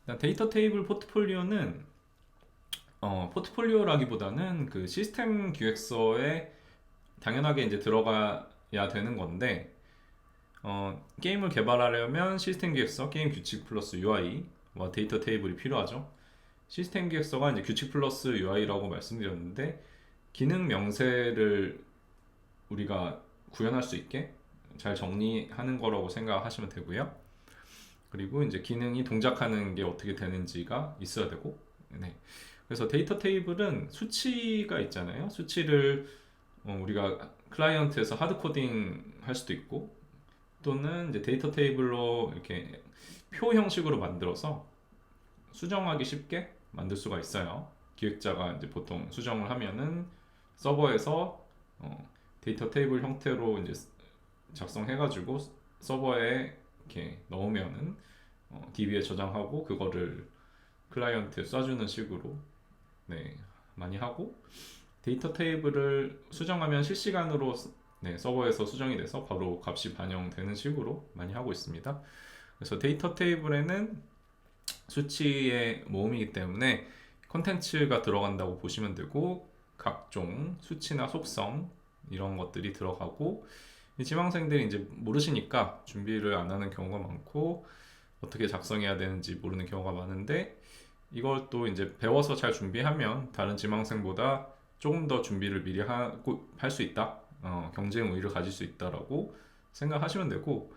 일단 데이터 테이블 포트폴리오는 포트폴리오라기보다는 그 시스템 기획서에 당연하게 이제 들어가야 되는 건데, 게임을 개발하려면 시스템 기획서, 게임 규칙 플러스 UI와 데이터 테이블이 필요하죠. 시스템 기획서가 이제 규칙 플러스 UI라고 말씀드렸는데, 기능 명세를 우리가 구현할 수 있게 잘 정리하는 거라고 생각하시면 되고요. 그리고 이제 기능이 동작하는 게 어떻게 되는지가 있어야 되고, 네. 그래서 데이터 테이블은 수치가 있잖아요. 수치를 우리가 클라이언트에서 하드 코딩 할 수도 있고, 또는 이제 데이터 테이블로 이렇게 표 형식으로 만들어서 수정하기 쉽게 만들 수가 있어요. 기획자가 이제 보통 수정을 하면은 서버에서 데이터 테이블 형태로 이제 작성해가지고 서버에 이렇게 넣으면은 DB에 저장하고 그거를 클라이언트에 쏴주는 식으로 네, 많이 하고, 데이터 테이블을 수정하면 실시간으로 서버에서 수정이 돼서 바로 값이 반영되는 식으로 많이 하고 있습니다. 그래서 데이터 테이블에는 수치의 모음이기 때문에 컨텐츠가 들어간다고 보시면 되고, 각종 수치나 속성 이런 것들이 들어가고, 지망생들이 이제 모르시니까 준비를 안 하는 경우가 많고 어떻게 작성해야 되는지 모르는 경우가 많은데, 이걸 또 이제 배워서 잘 준비하면 다른 지망생보다 조금 더 준비를 미리 하고 할 수 있다. 경쟁 우위를 가질 수 있다라고 생각하시면 되고,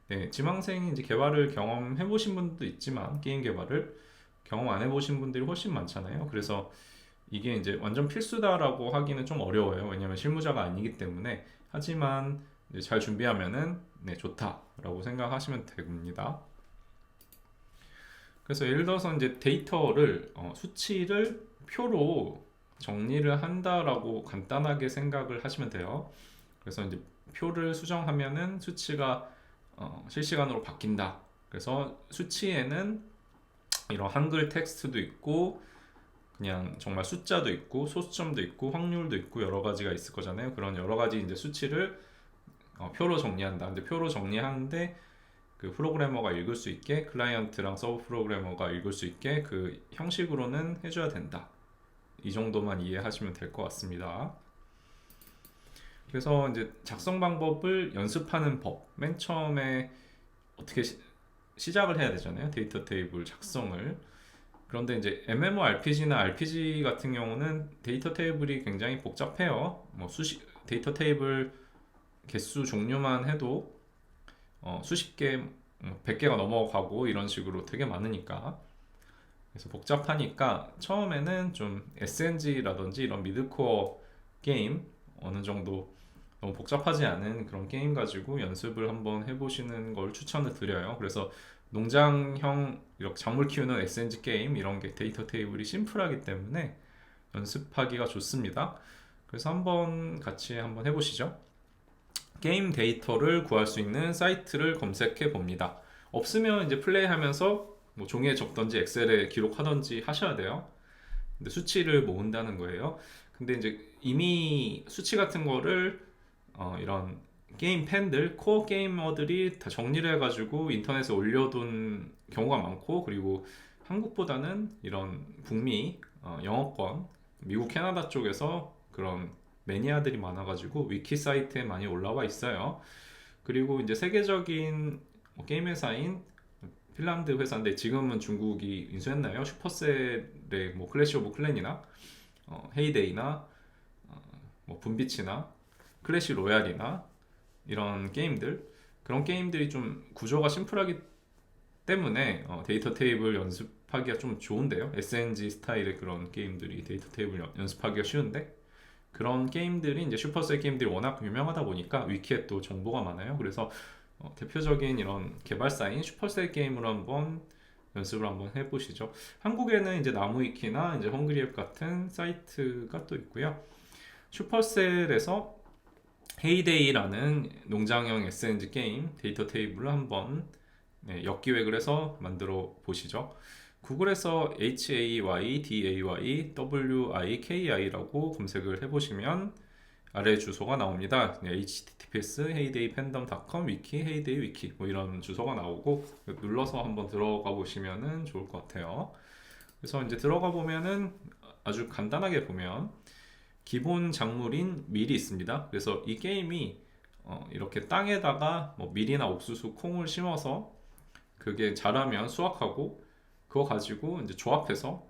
네, 지망생이 이제 개발을 경험해 보신 분도 있지만 게임 개발을 경험 안 해보신 분들이 훨씬 많잖아요. 그래서 이게 이제 완전 필수다라고 하기는 좀 어려워요. 왜냐하면 실무자가 아니기 때문에. 하지만 이제 잘 준비하면은 네, 좋다라고 생각하시면 됩니다. 그래서 예를 들어서 이제 데이터를 수치를 표로 정리를 한다라고 간단하게 생각을 하시면 돼요. 그래서 이제 표를 수정하면은 수치가 실시간으로 바뀐다. 그래서 수치에는 이런 한글 텍스트도 있고 그냥 정말 숫자도 있고 소수점도 있고 확률도 있고 여러 가지가 있을 거잖아요. 그런 여러 가지 이제 수치를 표로 정리한다. 근데 표로 정리하는데 그 프로그래머가 읽을 수 있게, 클라이언트랑 서브 프로그래머가 읽을 수 있게 그 형식으로는 해줘야 된다. 이 정도만 이해하시면 될 것 같습니다. 그래서 이제 작성 방법을 연습하는 법. 맨 처음에 어떻게 시작을 해야 되잖아요. 데이터 테이블 작성을. 그런데 이제 MMORPG나 RPG 같은 경우는 데이터 테이블이 굉장히 복잡해요. 뭐 데이터 테이블 개수 종류만 해도 수십 개, 100개가 넘어가고 이런 식으로 되게 많으니까. 그래서 복잡하니까 처음에는 좀 SNG라든지 이런 미드코어 게임, 어느 정도 너무 복잡하지 않은 그런 게임 가지고 연습을 한번 해보시는 걸 추천을 드려요. 그래서 농장형 이렇게 작물 키우는 SNG 게임 이런 게 데이터 테이블이 심플하기 때문에 연습하기가 좋습니다. 그래서 한번 같이 한번 해보시죠. 게임 데이터를 구할 수 있는 사이트를 검색해 봅니다. 없으면 이제 플레이하면서 뭐 종이에 적던지 엑셀에 기록하던지 하셔야 돼요. 근데 수치를 모은다는 거예요. 근데 이제 이미 수치 같은 거를 이런 게임 팬들, 코어 게이머들이 다 정리를 해가지고 인터넷에 올려둔 경우가 많고, 그리고 한국보다는 이런 북미, 영어권, 미국, 캐나다 쪽에서 그런 매니아들이 많아가지고 위키 사이트에 많이 올라와 있어요. 그리고 이제 세계적인 게임 회사인 핀란드 회사인데 지금은 중국이 인수했나요? 슈퍼셀의 뭐 클래시 오브 클랜이나 헤이데이나 뭐 분비치나 클래시 로얄이나 이런 게임들, 그런 게임들이 좀 구조가 심플하기 때문에 데이터 테이블 연습하기가 좀 좋은데요. SNG 스타일의 그런 게임들이 데이터 테이블 연습하기가 쉬운데, 그런 게임들이 이제 슈퍼셀 게임들이 워낙 유명하다 보니까 위키에 또 정보가 많아요. 그래서 대표적인 이런 개발사인 슈퍼셀 게임으로 한번 연습을 한번 해보시죠. 한국에는 이제 나무위키나 이제 헝그리앱 같은 사이트가 또 있고요. 슈퍼셀에서 헤이데이라는 농장형 SNG 게임 데이터 테이블을 한번 역기획을 해서 만들어 보시죠. 구글에서 HAYDAYWIKI라고 검색을 해보시면 아래 주소가 나옵니다. https heydayfandom.com 위키 헤이데이 위키 뭐 이런 주소가 나오고 눌러서 한번 들어가 보시면은 좋을 것 같아요. 그래서 이제 들어가 보면은 아주 간단하게 보면 기본 작물인 밀이 있습니다. 그래서 이 게임이 이렇게 땅에다가 뭐 밀이나 옥수수, 콩을 심어서 그게 자라면 수확하고 그거 가지고 이제 조합해서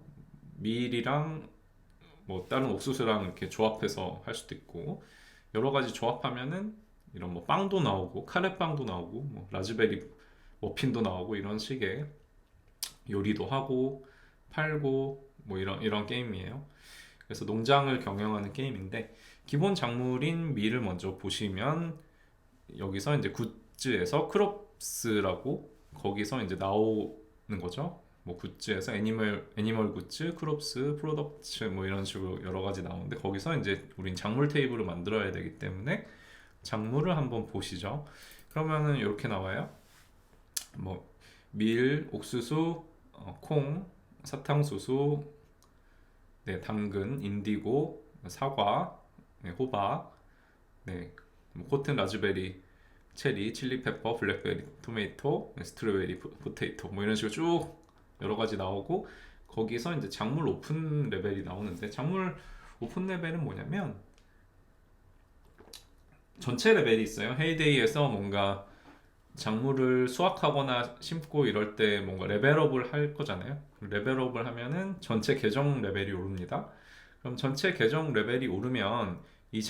밀이랑 뭐 다른 옥수수랑 이렇게 조합해서 할 수도 있고 여러 가지 조합하면은 이런 뭐 빵도 나오고 카레빵도 나오고 뭐 라즈베리 머핀도 나오고 이런 식의 요리도 하고 팔고 뭐 이런 게임이에요. 그래서 농장을 경영하는 게임인데 기본 작물인 밀을 먼저 보시면 여기서 이제 굿즈에서 크롭스라고 거기서 이제 나오는 거죠. 뭐 굿즈에서 애니멀 굿즈, 크롭스, 프로덕츠 뭐 이런 식으로 여러 가지 나오는데 거기서 이제 우린 작물 테이블을 만들어야 되기 때문에 작물을 한번 보시죠. 그러면은 이렇게 나와요. 뭐 밀, 옥수수, 콩, 사탕수수, 네, 당근, 인디고, 사과, 네, 호박, 네, 뭐 코튼, 라즈베리, 체리, 칠리페퍼, 블랙베리, 토메이토, 네, 스트로베리, 포테이토 뭐 이런 식으로 쭉 여러 가지 나오고 거기서 이제 작물 오픈 레벨이 나오는데 작물 오픈 레벨은 뭐냐면 전체 레벨이 있어요. 헤이데이에서 뭔가 작물을 수확하거나 심고 이럴 때 뭔가 레벨업을 할 거잖아요. 레벨업을 하면은 전체 계정 레벨이 오릅니다. 그럼 전체 계정 레벨이 오르면 이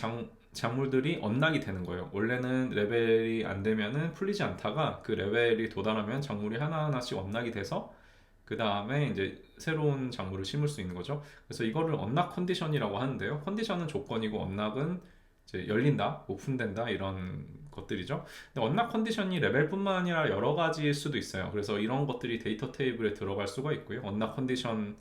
작물들이 언락이 되는 거예요. 원래는 레벨이 안 되면은 풀리지 않다가 그 레벨이 도달하면 작물이 하나하나씩 언락이 돼서 그 다음에 이제 새로운 작물을 심을 수 있는 거죠. 그래서 이거를 언락 컨디션이라고 하는데요. 컨디션은 조건이고 언락은 이제 열린다, 오픈된다 이런 것들이죠. 근데 언락 컨디션이 레벨뿐만 아니라 여러 가지일 수도 있어요. 그래서 이런 것들이 데이터 테이블에 들어갈 수가 있고요. 언락 컨디션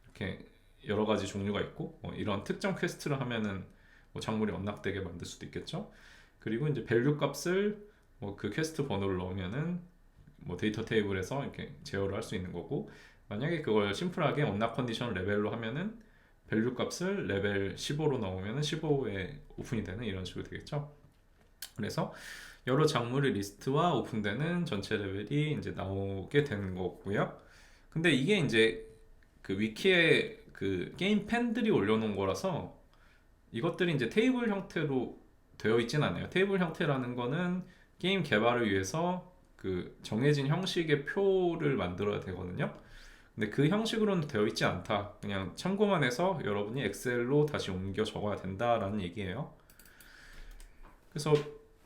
이렇게 여러 가지 종류가 있고 이런 특정 퀘스트를 하면은 뭐 작물이 언락되게 만들 수도 있겠죠. 그리고 이제 밸류 값을 뭐 그 퀘스트 번호를 넣으면은 뭐 데이터 테이블에서 이렇게 제어를 할 수 있는 거고 만약에 그걸 심플하게 언락 컨디션 레벨로 하면은 밸류 값을 레벨 15로 넣으면은 15에 오픈이 되는 이런 식으로 되겠죠. 그래서 여러 작물의 리스트와 오픈되는 전체 레벨이 이제 나오게 되는 거고요. 근데 이게 이제 그 위키에 그 게임 팬들이 올려놓은 거라서 이것들이 이제 테이블 형태로 되어 있진 않아요. 테이블 형태라는 거는 게임 개발을 위해서 그 정해진 형식의 표를 만들어야 되거든요. 근데 그 형식으로는 되어 있지 않다. 그냥 참고만 해서 여러분이 엑셀로 다시 옮겨 적어야 된다라는 얘기예요. 그래서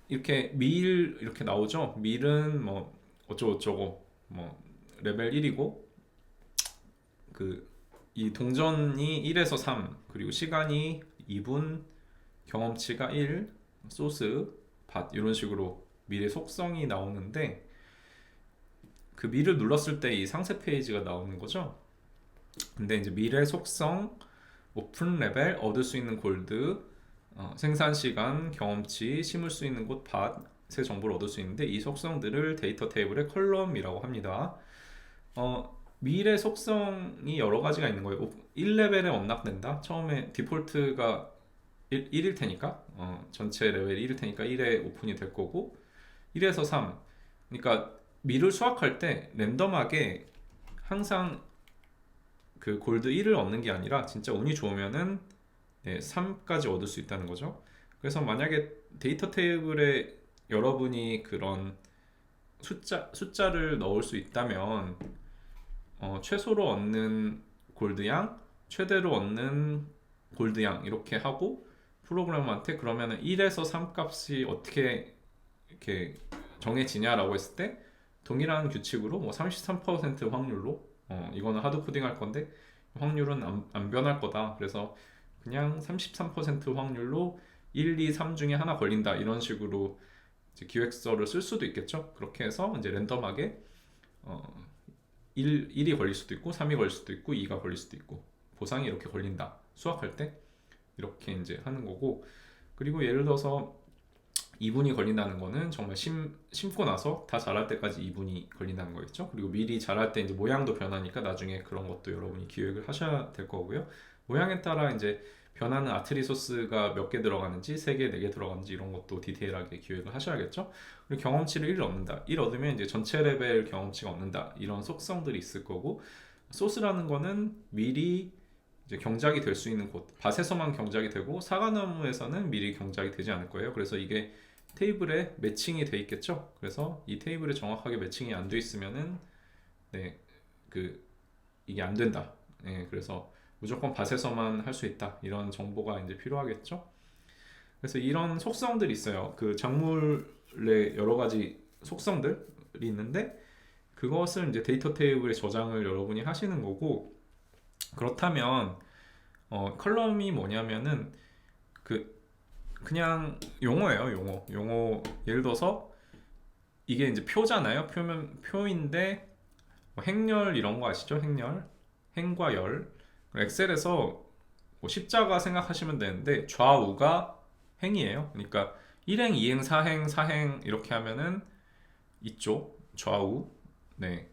이렇게 밀 이렇게 나오죠. 밀은 뭐 어쩌고저쩌고 뭐 레벨 1이고 그 이 동전이 1에서 3 그리고 시간이 2분 경험치가 1 소스 밭 이런 식으로 밀의 속성이 나오는데 그 밀을 눌렀을 때 이 상세 페이지가 나오는 거죠. 근데 이제 밀의 속성 오픈 레벨 얻을 수 있는 골드 생산 시간 경험치 심을 수 있는 곳 밭의 정보를 얻을 수 있는데 이 속성들을 데이터 테이블의 컬럼이라고 합니다. 밀의 속성이 여러 가지가 있는 거예요. 1레벨에 언락된다. 처음에 디폴트가 1일 테니까 전체 레벨이 1일 테니까 1에 오픈이 될 거고 1에서 3 그러니까 밀을 수확할 때 랜덤하게 항상 그 골드 1을 얻는 게 아니라 진짜 운이 좋으면은 3까지 얻을 수 있다는 거죠. 그래서 만약에 데이터 테이블에 여러분이 그런 숫자를 넣을 수 있다면 최소로 얻는 골드양, 최대로 얻는 골드양 이렇게 하고 프로그래머한테 그러면은 1에서 3 값이 어떻게 이렇게 정해지냐라고 했을 때 동일한 규칙으로 뭐 33% 확률로 이거는 하드 코딩 할 건데 확률은 안 변할 거다. 그래서 그냥 33% 확률로 1, 2, 3 중에 하나 걸린다. 이런 식으로 이제 기획서를 쓸 수도 있겠죠. 그렇게 해서 이제 랜덤하게 1이 걸릴 수도 있고 3이 걸릴 수도 있고 2가 걸릴 수도 있고 보상이 이렇게 걸린다. 수확할 때 이렇게 이제 하는 거고 그리고 예를 들어서 2분이 걸린다는 거는 정말 심고 나서 다 자랄 때까지 2분이 걸린다는 거겠죠. 그리고 미리 자랄 때 이제 모양도 변하니까 나중에 그런 것도 여러분이 기획을 하셔야 될 거고요. 모양에 따라 이제 변하는 아트리소스가 몇 개 들어가는지 3개, 4개 들어가는지 이런 것도 디테일하게 기획을 하셔야겠죠. 그리고 경험치를 1 얻는다. 1 얻으면 이제 전체 레벨 경험치가 얻는다. 이런 속성들이 있을 거고 소스라는 거는 미리 이제 경작이 될 수 있는 곳, 밭에서만 경작이 되고 사과나무에서는 미리 경작이 되지 않을 거예요. 그래서 이게 테이블에 매칭이 돼 있겠죠. 그래서 이 테이블에 정확하게 매칭이 안 돼 있으면은 네, 그 이게 안 된다. 네, 그래서 무조건 밭에서만 할 수 있다. 이런 정보가 이제 필요하겠죠. 그래서 이런 속성들이 있어요. 그 작물의 여러 가지 속성들이 있는데 그것을 이제 데이터 테이블에 저장을 여러분이 하시는 거고 그렇다면 컬럼이 뭐냐면은 그 그냥 용어예요. 용어 예를 들어서 이게 이제 표잖아요. 표인데 뭐 행렬 이런 거 아시죠? 행과 열. 엑셀에서 뭐 십자가 생각하시면 되는데 좌우가 행이에요. 그러니까 1행, 2행, 4행, 4행 이렇게 하면은 이쪽 좌우 네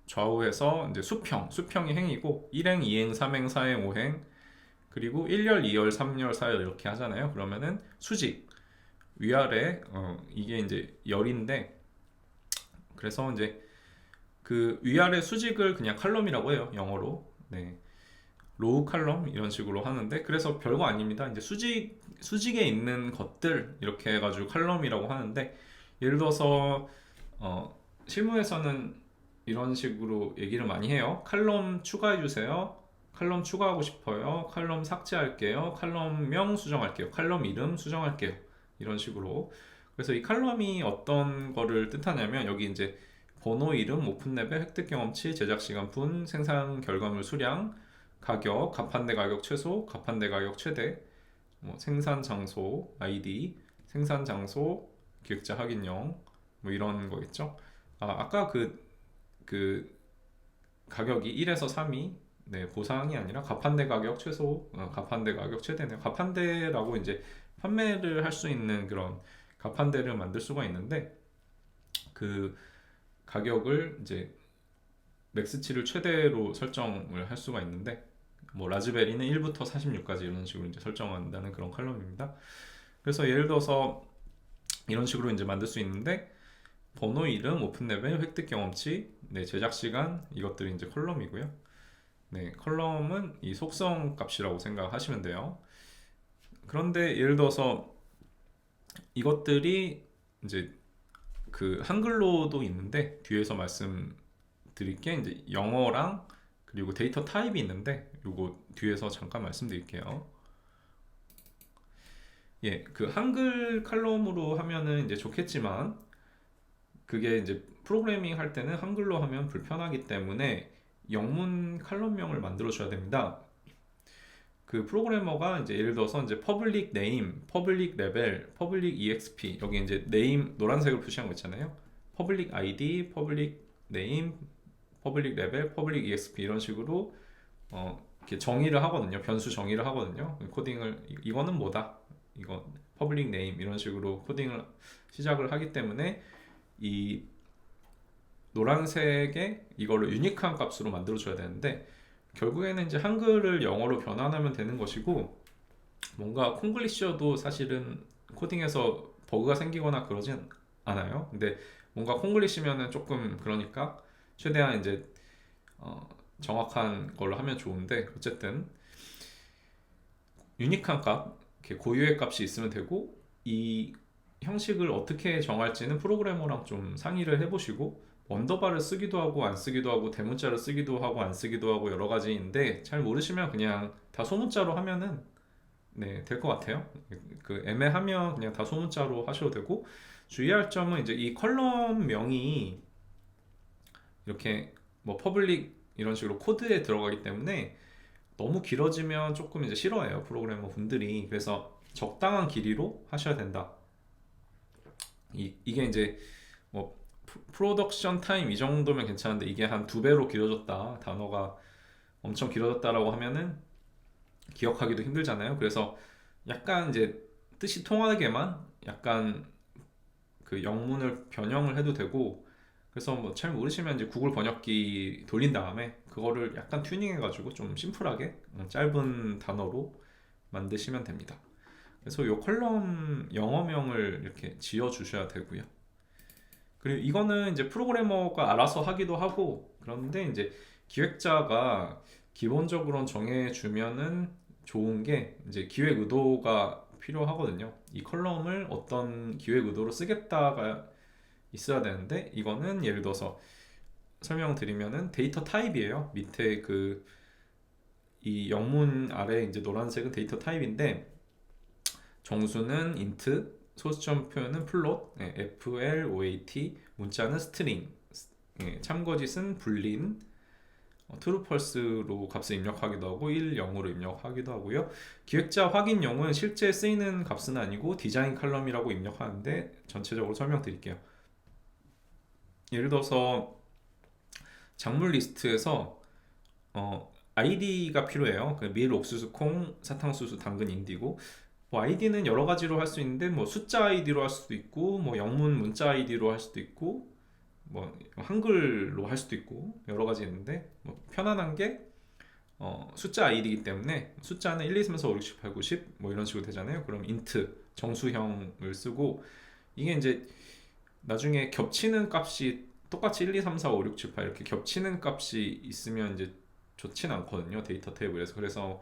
좌우에서 이제 수평이 행이고 1행, 2행, 3행, 4행, 5행 그리고 1열, 2열, 3열, 4열 이렇게 하잖아요. 그러면은 수직 위아래 이게 이제 열인데 그래서 이제 그 위아래 수직을 그냥 칼럼이라고 해요. 영어로. 네. 로우 칼럼 이런 식으로 하는데 그래서 별거 아닙니다. 이제 수직에 있는 것들 이렇게 해가지고 칼럼이라고 하는데 예를 들어서 실무에서는 이런 식으로 얘기를 많이 해요. 칼럼 추가해 주세요. 칼럼 추가하고 싶어요. 칼럼 삭제할게요. 칼럼명 수정할게요. 칼럼 이름 수정할게요. 이런 식으로. 그래서 이 칼럼이 어떤 거를 뜻하냐면 여기 이제 번호 이름, 오픈 레벨, 획득 경험치, 제작 시간 분, 생산 결과물 수량, 가격, 가판대 가격 최소, 가판대 가격 최대, 뭐 생산 장소, 아이디, 생산 장소, 기획자 확인령, 뭐 이런 거 있죠. 아까 그 가격이 1에서 3이 네, 보상이 아니라 가판대 가격 최소, 가판대 가격 최대네요. 가판대라고 이제 판매를 할 수 있는 그런 가판대를 만들 수가 있는데 그 가격을 이제 맥스치를 최대로 설정을 할 수가 있는데 뭐 라즈베리는 1부터 46까지 이런 식으로 이제 설정한다는 그런 칼럼입니다. 그래서 예를 들어서 이런 식으로 이제 만들 수 있는데 번호 이름, 오픈 레벨, 획득 경험치, 네, 제작 시간 이것들이 이제 컬럼이고요. 네, 컬럼은 이 속성 값이라고 생각하시면 돼요. 그런데 예를 들어서 이것들이 이제 그 한글로도 있는데 뒤에서 말씀드릴 게 이제 영어랑 그리고 데이터 타입이 있는데 요거 뒤에서 잠깐 말씀드릴게요. 예, 그 한글 칼럼으로 하면은 이제 좋겠지만 그게 이제 프로그래밍 할 때는 한글로 하면 불편하기 때문에 영문 칼럼명을 만들어 줘야 됩니다. 그 프로그래머가 이제 예를 들어서 이제 public name, public level, public exp 여기 이제 name 노란색으로 표시한 거 있잖아요. public id, public name, public level, public exp 이런 식으로 이렇게 정의를 하거든요. 변수 정의를 하거든요. 코딩을 이거는 뭐다. 이거 public name 이런 식으로 코딩을 시작을 하기 때문에 이 노란색에 이걸로 유니크한 값으로 만들어 줘야 되는데 결국에는 이제 한글을 영어로 변환하면 되는 것이고 뭔가 콩글리시어도 사실은 코딩에서 버그가 생기거나 그러진 않아요. 근데 뭔가 콩글리시면은 조금 그러니까 최대한 이제 정확한 걸로 하면 좋은데 어쨌든 유니크한 값, 이렇게 고유의 값이 있으면 되고 이 형식을 어떻게 정할지는 프로그래머랑 좀 상의를 해보시고 언더바를 쓰기도 하고 안 쓰기도 하고 대문자를 쓰기도 하고 안 쓰기도 하고 여러 가지인데 잘 모르시면 그냥 다 소문자로 하면은 네, 될 것 같아요. 그 애매하면 그냥 다 소문자로 하셔도 되고 주의할 점은 이제 이 컬럼명이 이렇게 뭐 퍼블릭 이런 식으로 코드에 들어가기 때문에 너무 길어지면 조금 이제 싫어해요 프로그래머 분들이. 그래서 적당한 길이로 하셔야 된다. 이게 이제 뭐 프로덕션 타임 이 정도면 괜찮은데 이게 한 2배로 길어졌다 단어가 엄청 길어졌다라고 하면은 기억하기도 힘들잖아요. 그래서 약간 이제 뜻이 통하게만 약간 그 영문을 변형을 해도 되고 그래서 뭐 잘 모르시면 이제 구글 번역기 돌린 다음에 그거를 약간 튜닝해 가지고 좀 심플하게 짧은 단어로 만드시면 됩니다. 그래서 이 컬럼 영어명을 이렇게 지어 주셔야 되고요. 그리고 이거는 이제 프로그래머가 알아서 하기도 하고, 그런데 이제 기획자가 기본적으로 정해 주면은 좋은 게 이제 기획 의도가 필요하거든요. 이 컬럼을 어떤 기획 의도로 쓰겠다가 있어야 되는데, 이거는 예를 들어서 설명드리면은 데이터 타입이에요. 밑에 그 이 영문 아래 이제 노란색은 데이터 타입인데, 정수는 int, 소수점 표현은 플롯, float, 문자는 스트링, 참거짓은 불린, true, false로 값을 입력하기도 하고 1, 0으로 입력하기도 하고요. 기획자 확인용은 실제 쓰이는 값은 아니고 디자인 칼럼이라고 입력하는데, 전체적으로 설명드릴게요. 예를 들어서 작물 리스트에서 아이디가 필요해요. 밀, 옥수수, 콩, 사탕수수, 당근, 인디고. 뭐 아이디는 여러 가지로 할 수 있는데, 뭐 숫자 아이디로 할 수도 있고, 뭐 영문 문자 아이디로 할 수도 있고, 뭐 한글로 할 수도 있고, 여러 가지 있는데, 뭐 편안한 게 숫자 아이디이기 때문에 숫자는 1, 2, 3, 4, 5, 6, 7, 8, 9, 10 뭐 이런 식으로 되잖아요. 그럼 int 정수형을 쓰고, 이게 이제 나중에 겹치는 값이 똑같이 1, 2, 3, 4, 5, 6, 7, 8 이렇게 겹치는 값이 있으면 이제 좋진 않거든요, 데이터 테이블에서. 그래서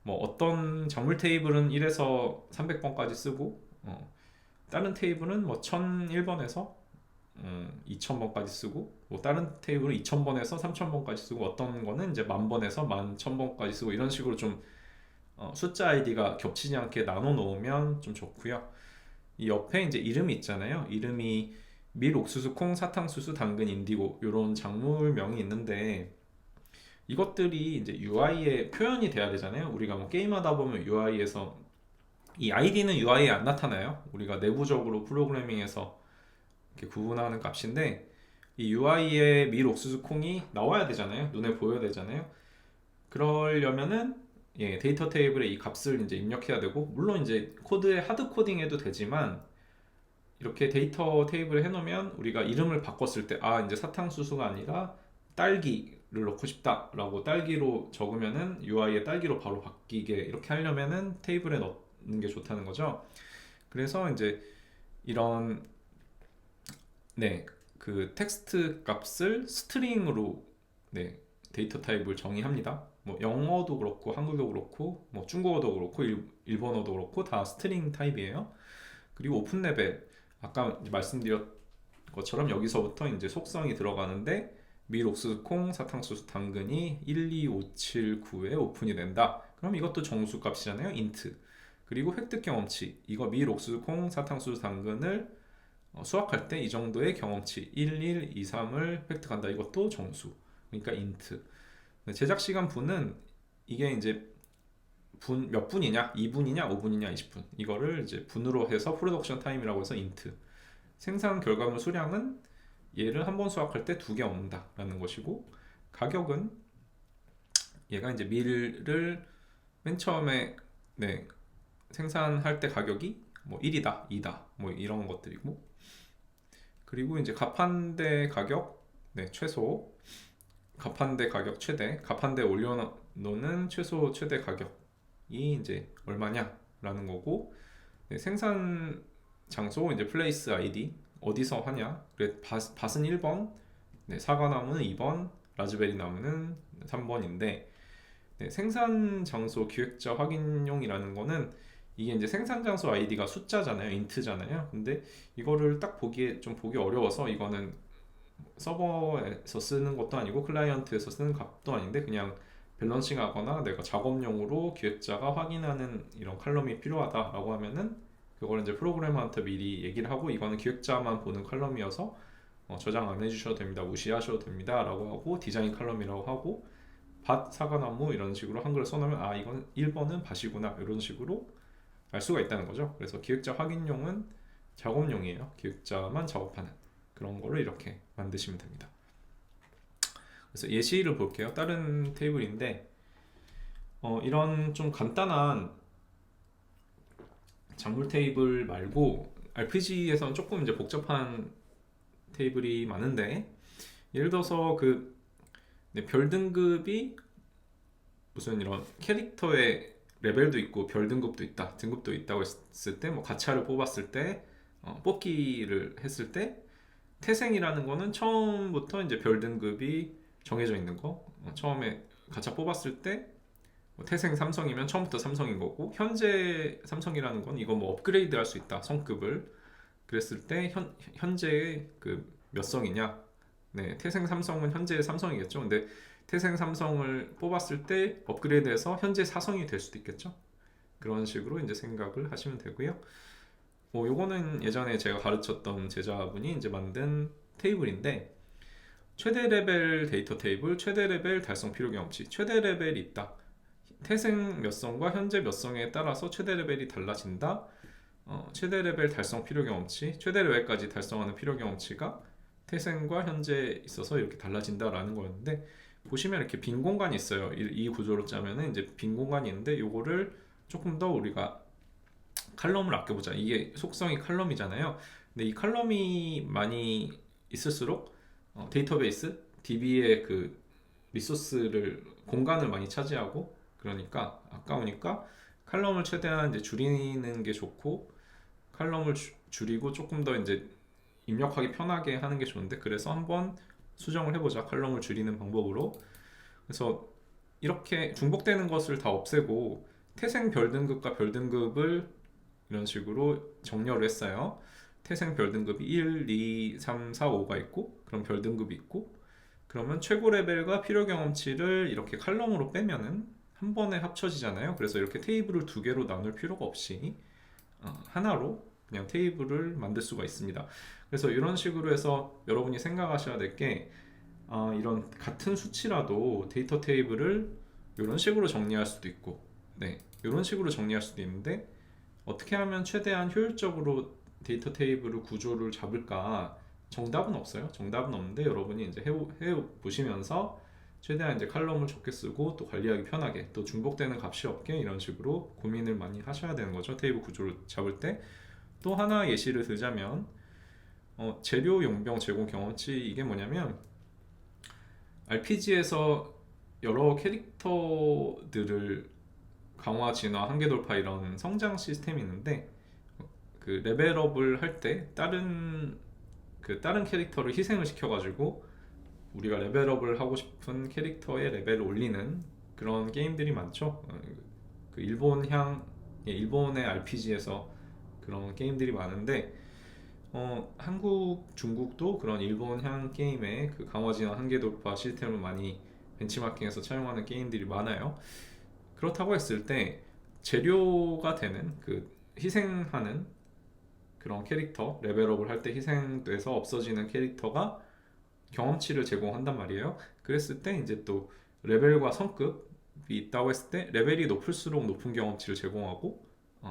뭐 어떤 작물 테이블은 1에서 300번까지 쓰고, 다른 테이블은 뭐 1001번에서 2000번까지 쓰고, 뭐 다른 테이블은 2000번에서 3000번까지 쓰고, 어떤 거는 이제 10,000번에서 11,000번까지 쓰고, 이런 식으로 좀 숫자 아이디가 겹치지 않게 나눠 놓으면 좀 좋고요. 이 옆에 이제 이름이 있잖아요. 이름이 밀, 옥수수, 콩, 사탕수수, 당근, 인디고 이런 작물명이 있는데, 이것들이 이제 UI에 표현이 돼야 되잖아요. 우리가 뭐 게임하다 보면 UI에서 이 아이디는 UI에 안 나타나요. 우리가 내부적으로 프로그래밍에서 이렇게 구분하는 값인데, 이 UI에 밀, 옥수수, 콩이 나와야 되잖아요. 눈에 보여야 되잖아요. 그러려면은 데이터 테이블에 이 값을 이제 입력해야 되고, 물론 이제 코드에 하드 코딩해도 되지만, 이렇게 데이터 테이블에 해놓으면 우리가 이름을 바꿨을 때, 이제 사탕수수가 아니라 딸기를 넣고 싶다라고 딸기로 적으면은 UI에 딸기로 바로 바뀌게 이렇게 하려면은 테이블에 넣는 게 좋다는 거죠. 그래서 이제 이런 그 텍스트 값을 스트링으로 데이터 타입을 정의합니다. 뭐 영어도 그렇고 한글도 그렇고 뭐 중국어도 그렇고 일본어도 그렇고 다 스트링 타입이에요. 그리고 오픈 레벨, 아까 말씀드렸 것처럼 여기서부터 이제 속성이 들어가는데, 밀, 옥수수, 콩, 사탕수수, 당근이 1, 2, 5, 7, 9에 오픈이 된다. 그럼 이것도 정수 값이잖아요, int. 그리고 획득 경험치, 이거 밀, 옥수수, 콩, 사탕수수, 당근을 수확할 때 이 정도의 경험치 1, 1, 2, 3을 획득한다. 이것도 정수. 그러니까 int. 제작 시간 분은 이게 이제 몇 분이냐, 2분이냐, 5분이냐, 20분. 이거를 이제 분으로 해서 프로덕션 타임이라고 해서 int. 생산 결과물 수량은 얘를 한 번 수확할 때 2개 얻는다라는 것이고, 가격은 얘가 이제 밀을 맨 처음에 생산할 때 가격이 뭐 1이다, 2다, 뭐 이런 것들이고, 그리고 이제 가판대 가격 최소, 가판대 가격 최대, 가판대 올려놓는 최소 최대 가격이 이제 얼마냐라는 거고, 생산 장소 이제 플레이스 아이디 어디서 하냐. 그래 밭은 1번, 사과나무는 2번, 라즈베리 나무는 3번인데, 생산 장소 기획자 확인용이라는 거는 이게 이제 생산 장소 아이디가 숫자잖아요, 인트잖아요. 근데 이거를 딱 보기 어려워서, 이거는 서버에서 쓰는 것도 아니고 클라이언트에서 쓰는 값도 아닌데, 그냥 밸런싱하거나 내가 작업용으로 기획자가 확인하는 이런 칼럼이 필요하다라고 하면은 그걸 이제 프로그래머한테 미리 얘기를 하고, 이거는 기획자만 보는 칼럼이어서 저장 안 해주셔도 됩니다, 무시하셔도 됩니다 라고 하고, 디자인 칼럼이라고 하고, 밭, 사과나무 이런 식으로 한글을 써놓으면 이건 1번은 밭이구나 이런 식으로 알 수가 있다는 거죠. 그래서 기획자 확인용은 작업용이에요. 기획자만 작업하는 그런 거를 이렇게 만드시면 됩니다. 그래서 예시를 볼게요. 다른 테이블인데, 이런 좀 간단한 작물 테이블 말고 RPG에서는 조금 이제 복잡한 테이블이 많은데, 예를 들어서 별 등급이 무슨 이런 캐릭터의 레벨도 있고 별 등급도 있다, 등급도 있다고 했을 때, 뭐 가차를 뽑았을 때, 뽑기를 했을 때 태생이라는 거는 처음부터 이제 별 등급이 정해져 있는 거. 처음에 가차 뽑았을 때 태생 삼성이면 처음부터 삼성인 거고, 현재 삼성이라는 건 이거 뭐 업그레이드 할 수 있다, 성급을. 그랬을 때 현재의 그 몇 성이냐. 네, 태생 삼성은 현재 삼성이겠죠. 근데 태생 삼성을 뽑았을 때 업그레이드해서 현재 사성이 될 수도 있겠죠. 그런 식으로 이제 생각을 하시면 되고요. 뭐 요거는 예전에 제가 가르쳤던 제자분이 이제 만든 테이블인데, 최대 레벨 데이터 테이블, 최대 레벨 달성 필요 경험치, 최대 레벨이 있다. 태생 몇 성과 현재 몇 성에 따라서 최대 레벨이 달라진다. 최대 레벨 달성 필요 경험치, 최대 레벨까지 달성하는 필요 경험치가 태생과 현재에 있어서 이렇게 달라진다라는 거였는데, 보시면 이렇게 빈 공간이 있어요. 이 구조로 짜면은 이제 빈 공간이 있는데, 요거를 조금 더 우리가 칼럼을 아껴보자. 이게 속성이 칼럼이잖아요. 근데 이 칼럼이 많이 있을수록 데이터베이스, DB의 그 리소스를, 공간을 많이 차지하고, 그러니까 아까우니까 칼럼을 최대한 이제 줄이는 게 좋고, 칼럼을 줄이고 조금 더 이제 입력하기 편하게 하는 게 좋은데, 그래서 한번 수정을 해보자, 칼럼을 줄이는 방법으로. 그래서 이렇게 중복되는 것을 다 없애고 태생 별 등급과 별 등급을 이런 식으로 정렬을 했어요. 태생 별 등급이 1, 2, 3, 4, 5가 있고, 그럼 별 등급이 있고, 그러면 최고 레벨과 필요 경험치를 이렇게 칼럼으로 빼면은 한 번에 합쳐지잖아요. 그래서 이렇게 테이블을 두 개로 나눌 필요가 없이 하나로 그냥 테이블을 만들 수가 있습니다. 그래서 이런 식으로 해서 여러분이 생각하셔야 될 게, 이런 같은 수치라도 데이터 테이블을 이런 식으로 정리할 수도 있고, 네, 이런 식으로 정리할 수도 있는데, 어떻게 하면 최대한 효율적으로 데이터 테이블을 구조를 잡을까? 정답은 없어요. 정답은 없는데, 여러분이 이제 해 보시면서 최대한 이제 칼럼을 적게 쓰고 또 관리하기 편하게, 또 중복되는 값이 없게, 이런 식으로 고민을 많이 하셔야 되는 거죠. 테이블 구조를 잡을 때. 또 하나 예시를 들자면, 재료 용병 제공 경험치, 이게 뭐냐면 RPG에서 여러 캐릭터들을 강화, 진화, 한계 돌파 이런 성장 시스템이 있는데, 그 레벨업을 할 때 다른 캐릭터를 희생을 시켜가지고 우리가 레벨업을 하고 싶은 캐릭터의 레벨을 올리는 그런 게임들이 많죠. 그 일본의 RPG에서 그런 게임들이 많은데, 한국, 중국도 그런 일본향 게임의 그 강화, 진화, 한계 돌파 시스템을 많이 벤치마킹해서 차용하는 게임들이 많아요. 그렇다고 했을 때 재료가 되는, 그 희생하는 그런 캐릭터, 레벨업을 할 때 희생돼서 없어지는 캐릭터가 경험치를 제공한단 말이에요. 그랬을 때 이제 또 레벨과 성급이 있다고 했을 때, 레벨이 높을수록 높은 경험치를 제공하고,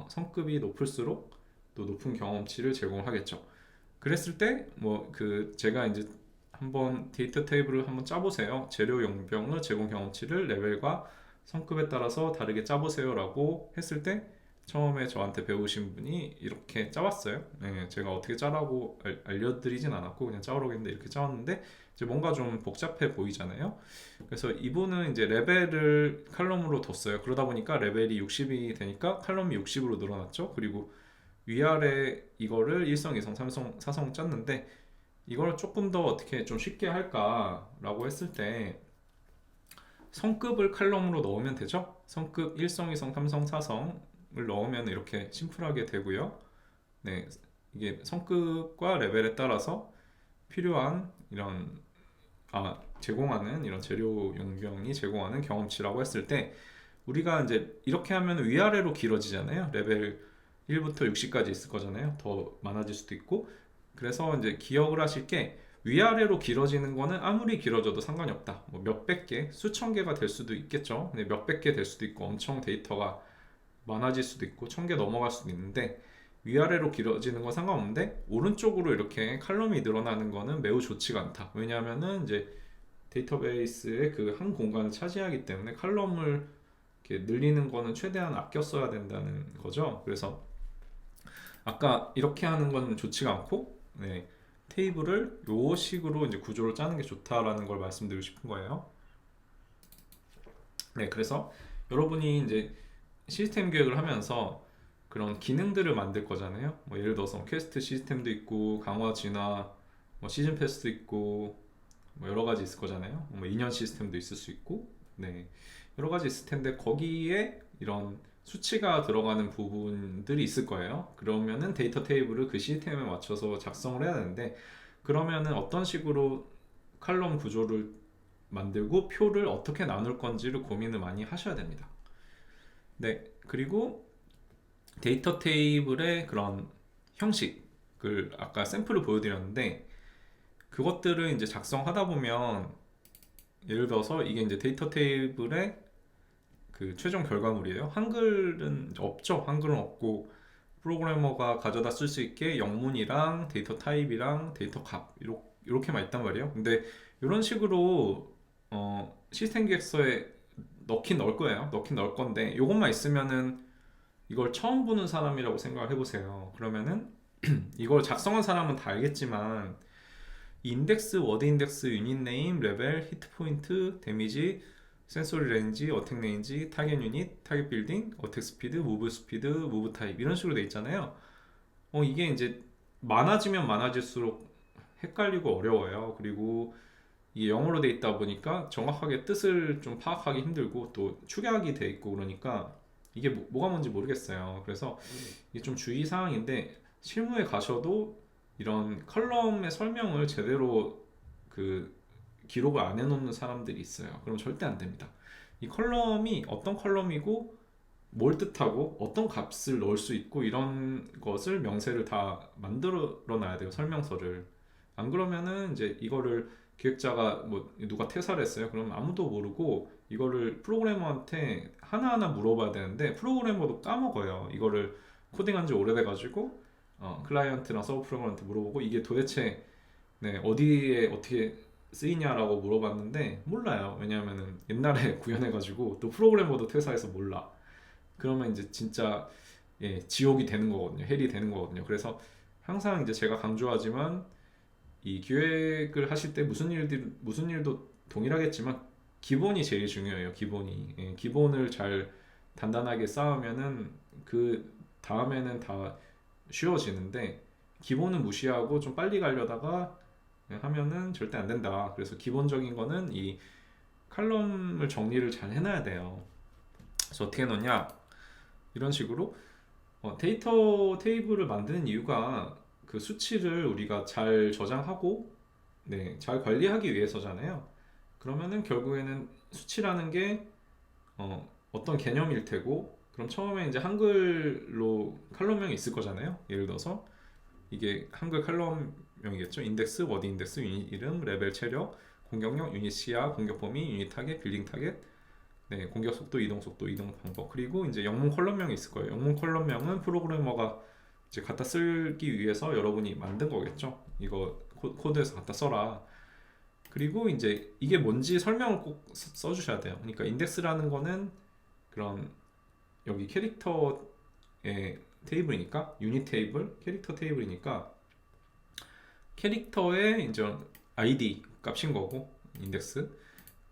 성급이 높을수록 또 높은 경험치를 제공하겠죠. 그랬을 때 뭐 제가 이제 한번 데이터 테이블을 한번 짜보세요. 재료 용병의 제공 경험치를 레벨과 성급에 따라서 다르게 짜보세요 라고 했을 때, 처음에 저한테 배우신 분이 이렇게 짜왔어요. 네, 제가 어떻게 짜라고 알려드리진 않았고 그냥 짜오라고 했는데 이렇게 짜왔는데, 이제 뭔가 좀 복잡해 보이잖아요. 그래서 이분은 이제 레벨을 칼럼으로 뒀어요. 그러다 보니까 레벨이 60이 되니까 칼럼이 60으로 늘어났죠. 그리고 위아래 이거를 1성, 2성, 3성, 4성 짰는데, 이걸 조금 더 어떻게 좀 쉽게 할까라고 했을 때 성급을 칼럼으로 넣으면 되죠. 성급 1성, 2성, 3성, 4성을 넣으면 이렇게 심플하게 되고요. 네, 이게 성급과 레벨에 따라서 필요한 이런 제공하는 이런 재료 용병이 제공하는 경험치라고 했을 때, 우리가 이제 이렇게 하면 위아래로 길어지잖아요. 레벨 1부터 60까지 있을 거잖아요. 더 많아질 수도 있고. 그래서 이제 기억을 하실 게, 위아래로 길어지는 거는 아무리 길어져도 상관이 없다. 뭐 몇백 개, 수천 개가 될 수도 있겠죠. 근데 몇백 개 될 수도 있고 엄청 데이터가 많아질 수도 있고 1000개 넘어갈 수도 있는데, 위아래로 길어지는 건 상관없는데 오른쪽으로 이렇게 칼럼이 늘어나는 거는 매우 좋지가 않다. 왜냐하면은 이제 데이터베이스의 그 한 공간을 차지하기 때문에 칼럼을 이렇게 늘리는 거는 최대한 아껴 써야 된다는 거죠. 그래서 아까 이렇게 하는 건 좋지가 않고, 네, 테이블을 요 식으로 이제 구조를 짜는 게 좋다라는 걸 말씀드리고 싶은 거예요. 네, 그래서 여러분이 이제 시스템 기획을 하면서 그런 기능들을 만들 거잖아요. 뭐 예를 들어서 퀘스트 시스템도 있고 강화 진화 뭐 시즌 패스도 있고 뭐 여러 가지 있을 거잖아요. 뭐 인연 시스템도 있을 수 있고 네 여러 가지 있을 텐데 거기에 이런 수치가 들어가는 부분들이 있을 거예요. 그러면은 데이터 테이블을 그 시스템에 맞춰서 작성을 해야 되는데 그러면은 어떤 식으로 칼럼 구조를 만들고 표를 어떻게 나눌 건지를 고민을 많이 하셔야 됩니다. 네, 그리고 데이터 테이블의 그런 형식을 아까 샘플을 보여드렸는데 그것들을 이제 작성하다 보면 예를 들어서 이게 이제 데이터 테이블의 그 최종 결과물이에요. 한글은 없죠. 한글은 없고 프로그래머가 가져다 쓸 수 있게 영문이랑 데이터 타입이랑 데이터 값 이렇게만 있단 말이에요. 근데 이런 식으로 시스템 기획서에 넣긴 넣을 거예요. 넣긴 넣을 건데 이것만 있으면은 이걸 처음 보는 사람이라고 생각을 해보세요. 그러면은 이걸 작성한 사람은 다 알겠지만 인덱스, 워드 인덱스, 유닛 네임, 레벨, 히트 포인트, 데미지, 센소리 레인지, 어택 레인지, 타겟 유닛, 타겟 빌딩, 어택 스피드, 무브 스피드, 무브 타입 이런 식으로 돼 있잖아요. 이게 이제 많아지면 많아질수록 헷갈리고 어려워요. 그리고 이게 영어로 돼 있다 보니까 정확하게 뜻을 좀 파악하기 힘들고 또 축약이 돼 있고 그러니까 이게 뭐가 뭔지 모르겠어요. 그래서 이게 좀 주의사항인데 실무에 가셔도 이런 컬럼의 설명을 제대로 그 기록을 안 해놓는 사람들이 있어요. 그럼 절대 안 됩니다. 이 컬럼이 어떤 컬럼이고 뭘 뜻하고 어떤 값을 넣을 수 있고 이런 것을 명세를 다 만들어 놔야 돼요. 설명서를. 안 그러면은 이제 이거를 기획자가 뭐 누가 퇴사를 했어요. 그럼 아무도 모르고 이거를 프로그래머한테 하나하나 물어봐야 되는데 프로그래머도 까먹어요. 이거를 코딩한 지 오래돼 가지고 클라이언트나 서브 프로그래머한테 물어보고 이게 도대체 네, 어디에 어떻게 쓰이냐라고 물어봤는데 몰라요. 왜냐하면은 옛날에 구현해가지고 또 프로그래머도 퇴사해서 몰라. 그러면 이제 진짜 지옥이 되는 거거든요. 헬이 되는 거거든요. 그래서 항상 이제 제가 강조하지만 이 기획을 하실 때 무슨 일도 동일하겠지만 기본이 제일 중요해요. 기본을 잘 단단하게 쌓으면은 그 다음에는 다 쉬워지는데 기본은 무시하고 좀 빨리 가려다가 하면은 절대 안 된다. 그래서 기본적인 거는 이 칼럼을 정리를 잘 해놔야 돼요. 그래서 어떻게 넣냐? 이런 식으로 데이터 테이블을 만드는 이유가 그 수치를 우리가 잘 저장하고 잘 관리하기 위해서잖아요. 그러면은 결국에는 수치라는 게 어떤 개념일 테고 그럼 처음에 이제 한글로 칼럼명이 있을 거잖아요. 예를 들어서 이게 한글 칼럼명이겠죠. 인덱스, 워드 인덱스, 유닛 이름, 레벨 체력, 공격력, 유닛 시야, 공격 범위, 유닛 타겟, 빌딩 타겟, 공격 속도, 이동 속도, 이동 방법. 그리고 이제 영문 컬럼명이 있을 거예요. 영문 컬럼명은 프로그래머가 이제 갖다 쓰기 위해서 여러분이 만든 거겠죠. 이거 코드에서 갖다 써라. 그리고 이제 이게 뭔지 설명을 꼭 써주셔야 돼요. 그러니까 인덱스라는 거는 그런 여기 캐릭터의 테이블이니까 유닛 테이블, 캐릭터 테이블이니까 캐릭터의 이제 ID 값인 거고 인덱스.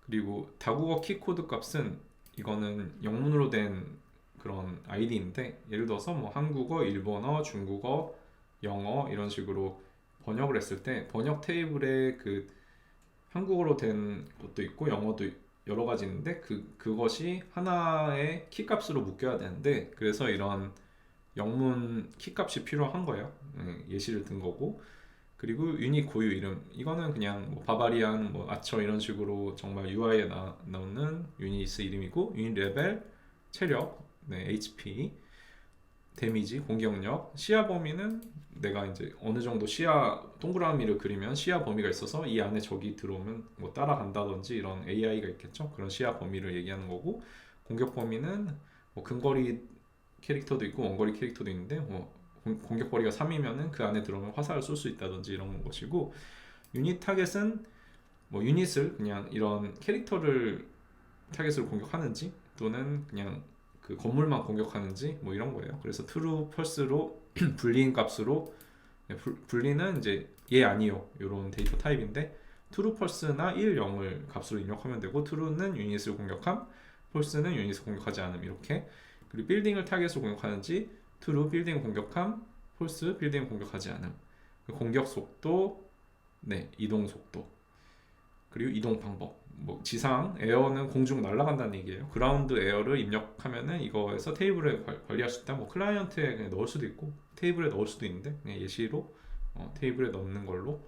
그리고 다국어 키 코드 값은 이거는 영문으로 된 그런 아이디인데 예를 들어서 뭐 한국어, 일본어, 중국어, 영어 이런 식으로 번역을 했을 때 번역 테이블에 그 한국어로 된 것도 있고 영어도 여러 가지 있는데 그것이 하나의 키 값으로 묶여야 되는데 그래서 이런 영문 키 값이 필요한 거예요. 예시를 든 거고 그리고 유닛 고유 이름 이거는 그냥 뭐 바바리안 뭐 아처 이런 식으로 정말 UI에 나오는 유닛 이름이고 유닛 레벨 체력 HP 데미지 공격력 시야 범위는 내가 이제 어느 정도 시야 동그라미를 그리면 시야 범위가 있어서 이 안에 적이 들어오면 뭐 따라간다든지 이런 AI가 있겠죠. 그런 시야 범위를 얘기하는 거고 공격 범위는 뭐 근거리 캐릭터도 있고 원거리 캐릭터도 있는데 뭐 공격거리가 3이면은 그 안에 들어오면 화살을 쏠 수 있다든지 이런 것이고 유닛 타겟은 뭐 유닛을 그냥 이런 캐릭터를 타겟으로 공격하는지 또는 그냥 그 건물만 공격하는지 뭐 이런 거예요. 그래서 true, false로 불리인 값으로 불리는 이제 예 아니요 이런 데이터 타입인데 true, false나 1, 0을 값으로 입력하면 되고 true는 유닛을 공격함, false는 유닛을 공격하지 않음 이렇게 그리고 빌딩을 타겟으로 공격하는지 true 빌딩 공격함, false 빌딩 공격하지 않음. 공격 속도, 네, 이동 속도, 그리고 이동 방법. 뭐 지상 에어는 공중 날아간다는 얘기예요. 그라운드 에어를 입력하면은 이거에서 테이블에 관리할 수 있다. 뭐 클라이언트에 그냥 넣을 수도 있고 테이블에 넣을 수도 있는데 그냥 예시로 테이블에 넣는 걸로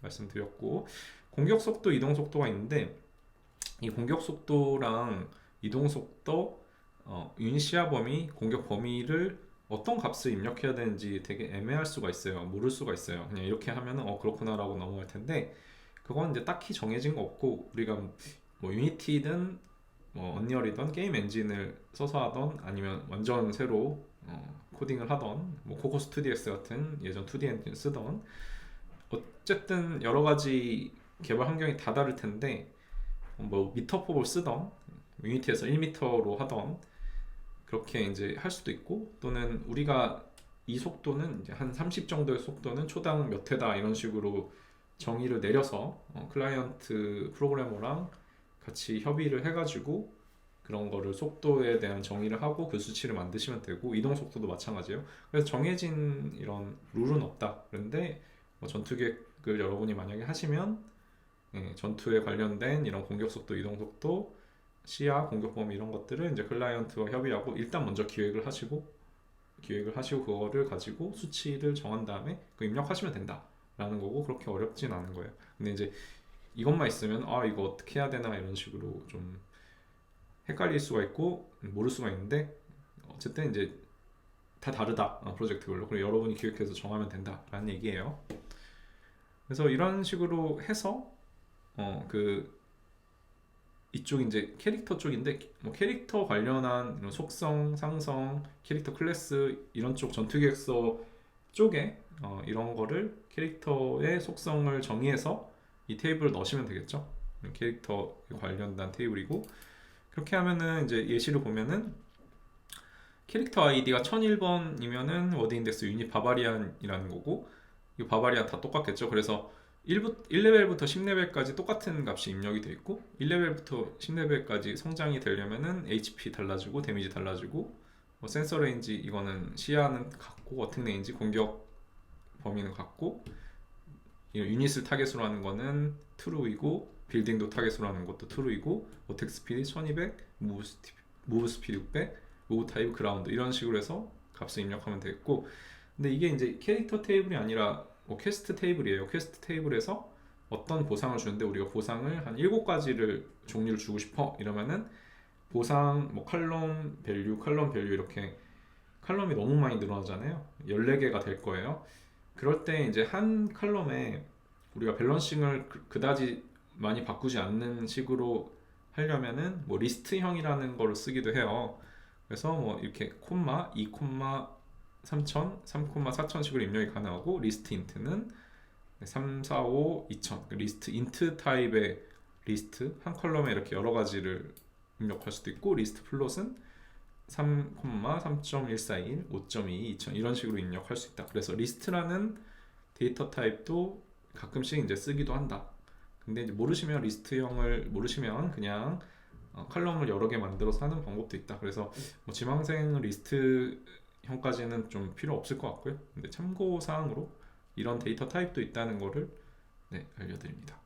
말씀드렸고, 공격 속도, 이동 속도가 있는데 이 공격 속도랑 이동 속도, 유닛 시야 범위, 공격 범위를 어떤 값을 입력해야 되는지 되게 애매할 수가 있어요. 모를 수가 있어요. 그냥 이렇게 하면은 그렇구나라고 넘어갈 텐데, 그건 이제 딱히 정해진 거 없고, 우리가 뭐 유니티든 뭐 언리얼이든 게임 엔진을 써서 하던 아니면 완전 새로 코딩을 하던 뭐 코코스 2DX 같은 예전 2D 엔진 쓰던, 어쨌든 여러 가지 개발 환경이 다 다를 텐데, 뭐 미터 법을 쓰던 유니티에서 1m로 하던 그렇게 이제 할 수도 있고, 또는 우리가 이 속도는 이제 한 30 정도의 속도는 초당 몇 회다 이런 식으로 정의를 내려서 클라이언트 프로그래머랑 같이 협의를 해가지고 그런 거를 속도에 대한 정의를 하고 그 수치를 만드시면 되고, 이동 속도도 마찬가지예요. 그래서 정해진 이런 룰은 없다. 그런데 전투 계획을 여러분이 만약에 하시면 전투에 관련된 이런 공격 속도, 이동 속도, 시야, 공격 범위 이런 것들을 이제 클라이언트와 협의하고 일단 먼저 기획을 하시고 그거를 가지고 수치를 정한 다음에 그 입력하시면 된다 라는 거고, 그렇게 어렵진 않은 거예요. 근데 이제 이것만 있으면 이거 어떻게 해야 되나 이런 식으로 좀 헷갈릴 수가 있고 모를 수가 있는데, 어쨌든 이제 다 다르다, 프로젝트별로. 그리고 여러분이 기획해서 정하면 된다 라는 얘기예요. 그래서 이런 식으로 해서 이쪽 이제 캐릭터 쪽인데, 뭐 캐릭터 관련한 이런 속성, 상성, 캐릭터 클래스 이런 쪽 전투 계획서 쪽에 이런 거를 캐릭터의 속성을 정의해서 이 테이블을 넣으시면 되겠죠. 캐릭터에 관련된 테이블이고, 그렇게 하면은 이제 예시를 보면은 캐릭터 아이디가 1001번이면은 워드 인덱스 유닛 바바리안이라는 거고, 이 바바리안 다 똑같겠죠. 그래서 1레벨부터 10레벨까지 똑같은 값이 입력이 되어 있고, 1레벨부터 10레벨까지 성장이 되려면은 HP 달라지고 데미지 달라지고, 뭐 센서 레인지 이거는 시야는 같고 어택 레인지 공격 범위는 같고, 유닛을 타겟으로 하는 거는 true이고, 빌딩도 타겟으로 하는 것도 true이고, 어택 스피드 1200, 무브 스피드 600, 무브 타입 그라운드 이런 식으로 해서 값을 입력하면 되겠고, 근데 이게 이제 캐릭터 테이블이 아니라 퀘스트 테이블이에요. 퀘스트 테이블에서 어떤 보상을 주는데, 우리가 보상을 한 7가지를 종류를 주고 싶어 이러면은 보상 뭐 칼럼 밸류 이렇게 칼럼이 너무 많이 늘어나잖아요. 14개가 될 거예요. 그럴 때 이제 한 칼럼에 우리가 밸런싱을 그다지 많이 바꾸지 않는 식으로 하려면은 뭐 리스트형이라는 걸 쓰기도 해요. 그래서 뭐 이렇게 콤마 2, 3000, 3, 4000식으로 입력이 가능하고, 리스트 인트는 3, 4, 5, 2000 리스트 인트 타입의 리스트 한 컬럼에 이렇게 여러 가지를 입력할 수도 있고, 리스트 플롯은 3, 3.141, 5.2, 2000 이런 식으로 입력할 수 있다. 그래서 리스트라는 데이터 타입도 가끔씩 이제 쓰기도 한다. 근데 이제 리스트형을 모르시면 그냥 컬럼을 여러 개 만들어서 하는 방법도 있다. 그래서 뭐 지망생 리스트 형까지는 좀 필요 없을 것 같고요. 근데 참고 사항으로 이런 데이터 타입도 있다는 거를 알려드립니다.